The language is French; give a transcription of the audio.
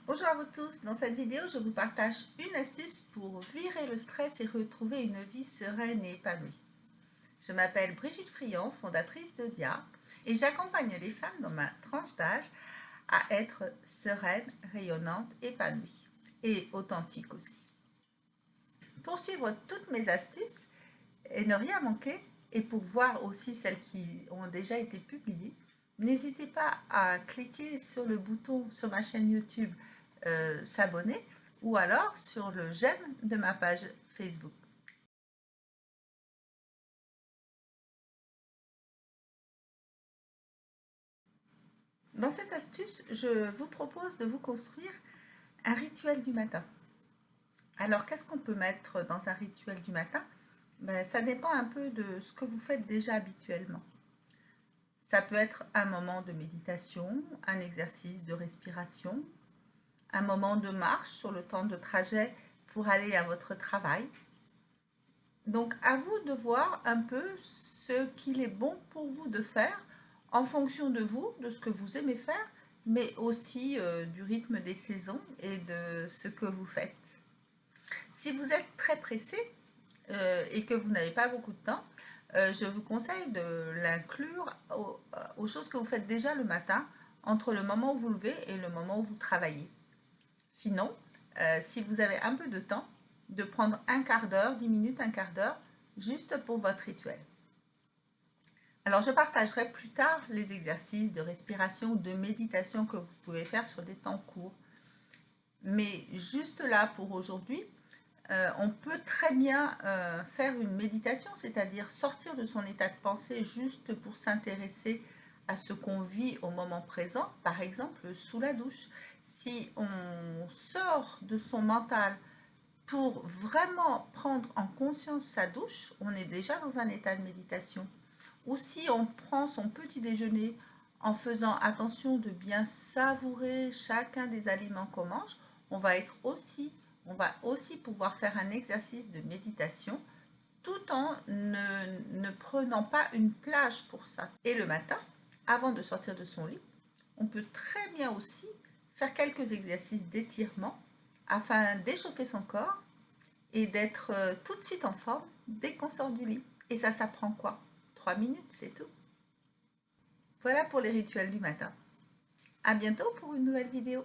Bonjour à vous tous, dans cette vidéo je vous partage une astuce pour virer le stress et retrouver une vie sereine et épanouie. Je m'appelle Brigitte Friand, fondatrice de Dia, et j'accompagne les femmes dans ma tranche d'âge à être sereines, rayonnantes, épanouies et authentiques aussi. Pour suivre toutes mes astuces et ne rien manquer, et pour voir aussi celles qui ont déjà été publiées, n'hésitez pas à cliquer sur le bouton sur ma chaîne YouTube s'abonner ou alors sur le j'aime de ma page Facebook. Dans cette astuce, je vous propose de vous construire un rituel du matin. Alors, qu'est-ce qu'on peut mettre dans un rituel du matin? Ça dépend un peu de ce que vous faites déjà habituellement. Ça peut être un moment de méditation, un exercice de respiration, un moment de marche sur le temps de trajet pour aller à votre travail. Donc, à vous de voir un peu ce qu'il est bon pour vous de faire en fonction de vous, de ce que vous aimez faire, mais aussi du rythme des saisons et de ce que vous faites. Si vous êtes très pressé et que vous n'avez pas beaucoup de temps, je vous conseille de l'inclure aux choses que vous faites déjà le matin, entre le moment où vous levez et le moment où vous travaillez. Sinon, si vous avez un peu de temps, de prendre un quart d'heure, 10 minutes, un quart d'heure, juste pour votre rituel. Alors, je partagerai plus tard les exercices de respiration ou de méditation que vous pouvez faire sur des temps courts. Mais juste là, pour aujourd'hui, on peut très bien faire une méditation, c'est-à-dire sortir de son état de pensée juste pour s'intéresser à ce qu'on vit au moment présent, par exemple sous la douche. Si on sort de son mental pour vraiment prendre en conscience sa douche, on est déjà dans un état de méditation. Ou si on prend son petit déjeuner en faisant attention de bien savourer chacun des aliments qu'on mange, on va aussi pouvoir faire un exercice de méditation tout en ne prenant pas une plage pour ça. Et le matin, avant de sortir de son lit, on peut très bien aussi faire quelques exercices d'étirement afin d'échauffer son corps et d'être tout de suite en forme dès qu'on sort du lit. Et ça prend quoi? 3 minutes, c'est tout. Voilà pour les rituels du matin. À bientôt pour une nouvelle vidéo.